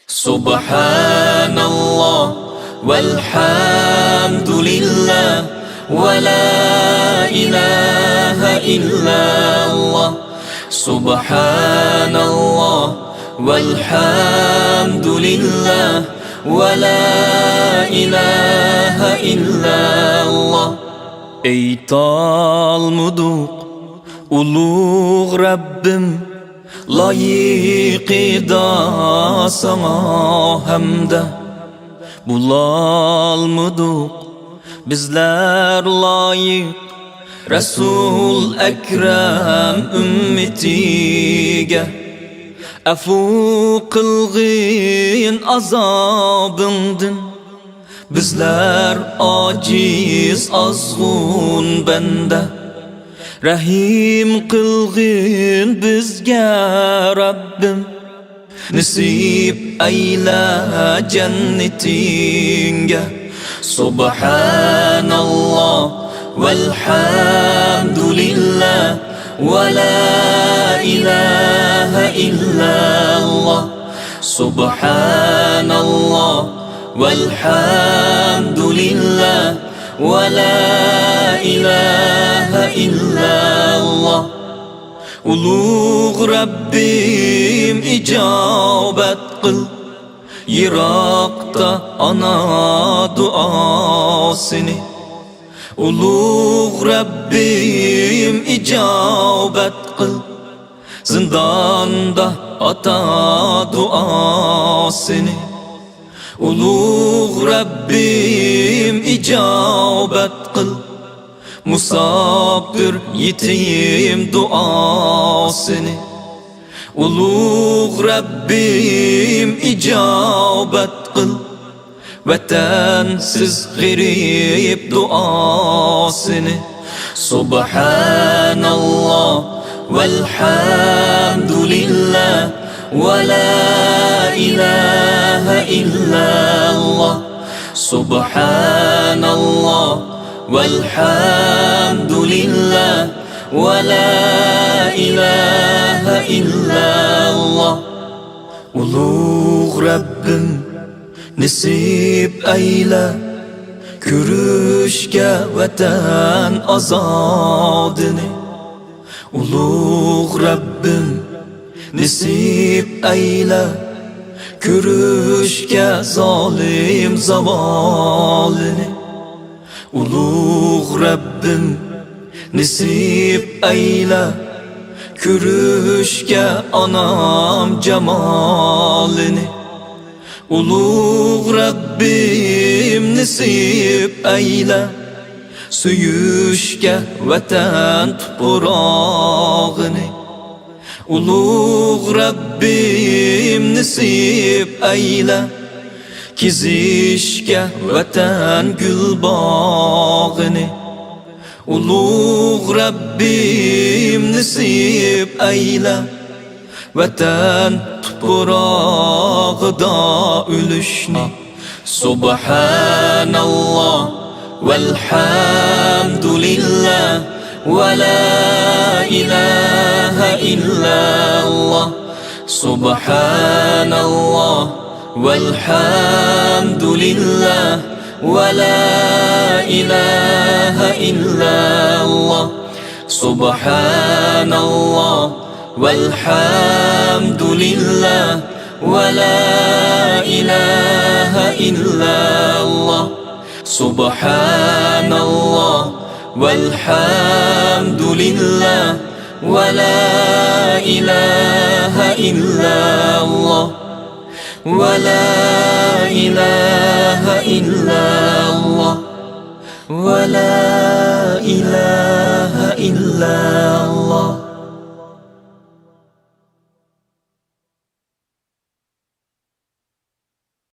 سبحان الله والحمد لله ولا إله إلا الله. سبحان الله والحمد لله ولا إله إلا الله. Eytalmuduq ulug' Rabbim, layıqida sana hamda. Bulalmuduq bizler layık Resul Ekrem ümmetiga. Afu qilgin azabındın, bizler aciz azg'un banda. Rahim qilgin bizga Rabbim, nasib ayla jannatinga. Subhanallah walhamdulillah wala ilaha illallah. Subhanallah walhamdulillah wala ilaha illallah. Ulug' Rabbim ijobat qil, yiroqda ana duosini. Ulug' Rabbim ijobat qil, zindonda ota duosini. Ulug' Rabbim ijobat qil, musafir yetim duosini. Ulug' Rabbim ijobat qil, vatansiz g'arib duosini. Subhanallah walhamdulillah wala ilaha illallah. Subhanallah walhamdulillah wala ilaha illallah. Ulug' Rabbim nasib ayla, ko'rishga vatan azodini. Ulug' Rabbim nasib ayla, ko'rishga zolim zavolini. Ulug' Rabbim nasib ayla, ko'rishga onam jamolini. Ulug' Rabbim nasib ayla, suyishga vatan tuprog'ini. Ulug' Rabbim nasib ayla, kezishga vatan gulbog'ini. Ulug' Rabbim nasib ayla, vatan tuprog'ida o'lishni. Subhanallah walhamdulillah wala ilaha illallah. Subhanallah walhamdulillah wala ilaha illallah. Subhanallah walhamdulillah wala ilaha illallah. Subhanallah walhamdulillah wala ilaha illallah. ولا إله إلا الله ولا إله إلا الله.